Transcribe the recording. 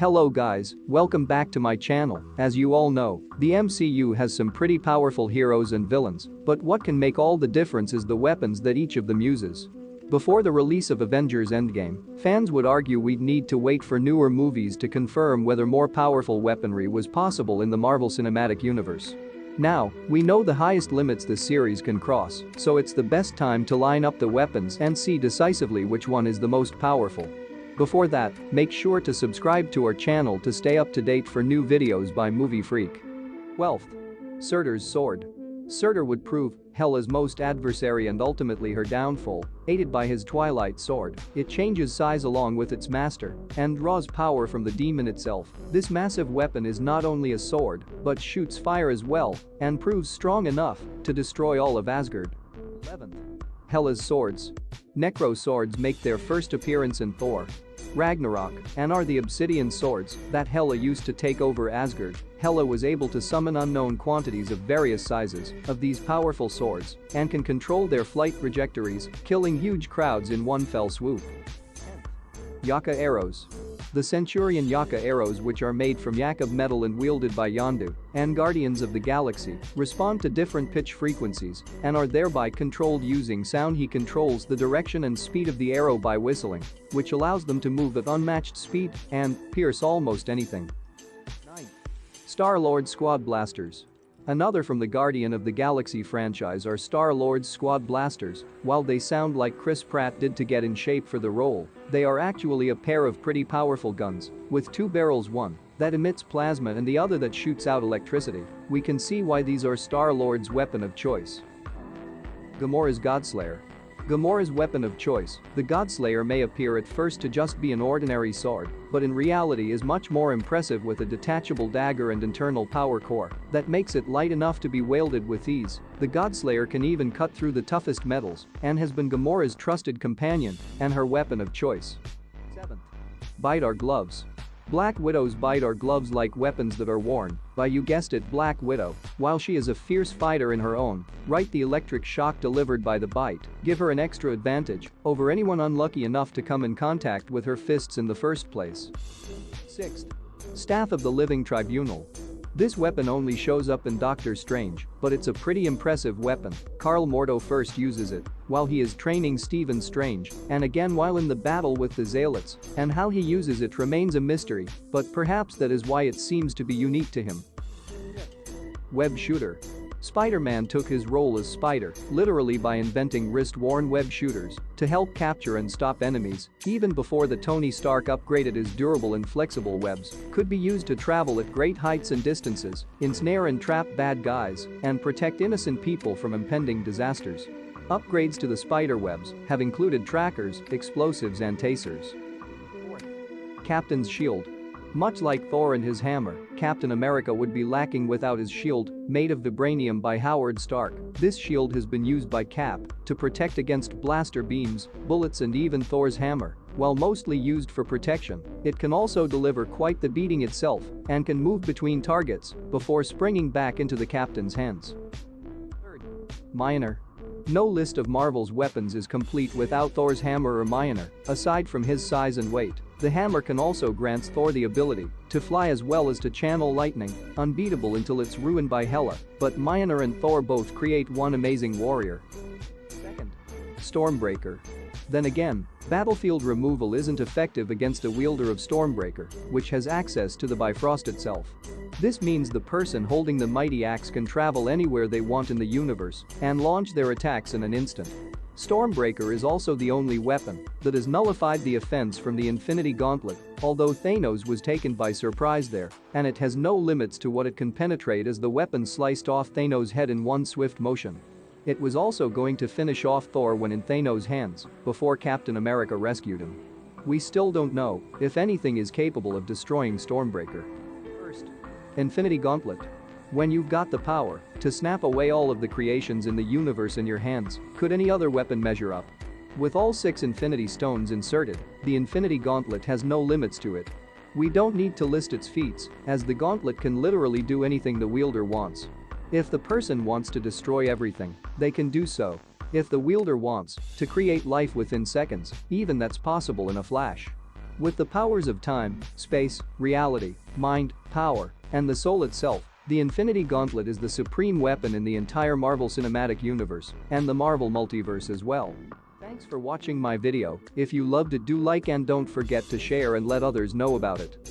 Hello guys, welcome back to my channel. As you all know, the MCU has some pretty powerful heroes and villains, but what can make all the difference is the weapons that each of them uses. Before the release of Avengers Endgame, fans would argue we'd need to wait for newer movies to confirm whether more powerful weaponry was possible in the Marvel Cinematic Universe. Now, we know the highest limits this series can cross, so it's the best time to line up the weapons and see decisively which one is the most powerful. Before that, make sure to subscribe to our channel to stay up to date for new videos by Movie Freak. 12th. Surtur's Sword. Surtur would prove Hela's most adversary and ultimately her downfall, aided by his Twilight Sword. It changes size along with its master and draws power from the demon itself. This massive weapon is not only a sword, but shoots fire as well and proves strong enough to destroy all of Asgard. 11th. Hela's Swords. Necro swords make their first appearance in Thor Ragnarok and are the obsidian swords that Hela used to take over Asgard. Hela was able to summon unknown quantities of various sizes of these powerful swords and can control their flight trajectories, killing huge crowds in one fell swoop. Yaka Arrows. The Centurion Yaka arrows, which are made from Yakub metal and wielded by Yondu and Guardians of the Galaxy, respond to different pitch frequencies and are thereby controlled using sound. He controls the direction and speed of the arrow by whistling, which allows them to move at unmatched speed and pierce almost anything. 9. Star-Lord's Squad Blasters. Another from the Guardian of the Galaxy franchise are Star-Lord's Squad Blasters. While they sound like Chris Pratt did to get in shape for the role, they are actually a pair of pretty powerful guns, with two barrels, one that emits plasma and the other that shoots out electricity. We can see why these are Star-Lord's weapon of choice. Gamora's Godslayer. Gamora's weapon of choice, the Godslayer, may appear at first to just be an ordinary sword, but in reality is much more impressive with a detachable dagger and internal power core that makes it light enough to be wielded with ease. The Godslayer can even cut through the toughest metals and has been Gamora's trusted companion and her weapon of choice. 7th. Bite Our Gloves. Black Widow's bite are gloves like weapons that are worn by, you guessed it, Black Widow. While she is a fierce fighter in her own right, the electric shock delivered by the bite give her an extra advantage over anyone unlucky enough to come in contact with her fists in the first place. 6th. Staff of the Living Tribunal. This weapon only shows up in Doctor Strange, but it's a pretty impressive weapon. Karl Mordo first uses it while he is training Stephen Strange, and again while in the battle with the Zealots, and how he uses it remains a mystery, but perhaps that is why it seems to be unique to him. Web Shooter. Spider-Man took his role as Spider literally by inventing wrist-worn web shooters to help capture and stop enemies. Even before the Tony Stark upgraded, his durable and flexible webs could be used to travel at great heights and distances, ensnare and trap bad guys, and protect innocent people from impending disasters. Upgrades to the spider webs have included trackers, explosives and tasers. Captain's Shield. Much like Thor and his hammer, Captain America would be lacking without his shield, made of vibranium by Howard Stark. This shield has been used by Cap to protect against blaster beams, bullets and even Thor's hammer. While mostly used for protection, it can also deliver quite the beating itself and can move between targets before springing back into the captain's hands. 3rd. Mjolnir. No list of Marvel's weapons is complete without Thor's hammer or Mjolnir. Aside from his size and weight, the hammer can also grant Thor the ability to fly as well as to channel lightning, unbeatable until it's ruined by Hela, but Mjolnir and Thor both create one amazing warrior. 2nd. Stormbreaker. Then again, battlefield removal isn't effective against a wielder of Stormbreaker, which has access to the Bifrost itself. This means the person holding the mighty axe can travel anywhere they want in the universe and launch their attacks in an instant. Stormbreaker is also the only weapon that has nullified the offense from the Infinity Gauntlet, although Thanos was taken by surprise there, and it has no limits to what it can penetrate as the weapon sliced off Thanos' head in one swift motion. It was also going to finish off Thor when in Thanos' hands before Captain America rescued him. We still don't know if anything is capable of destroying Stormbreaker. 1st. Infinity Gauntlet. When you've got the power to snap away all of the creations in the universe in your hands, could any other weapon measure up? With all 6 Infinity Stones inserted, the Infinity Gauntlet has no limits to it. We don't need to list its feats, as the gauntlet can literally do anything the wielder wants. If the person wants to destroy everything, they can do so. If the wielder wants to create life within seconds, even that's possible in a flash. With the powers of time, space, reality, mind, power, and the soul itself, the Infinity Gauntlet is the supreme weapon in the entire Marvel Cinematic Universe and the Marvel Multiverse as well. Thanks for watching my video. If you loved it, do like and don't forget to share and let others know about it.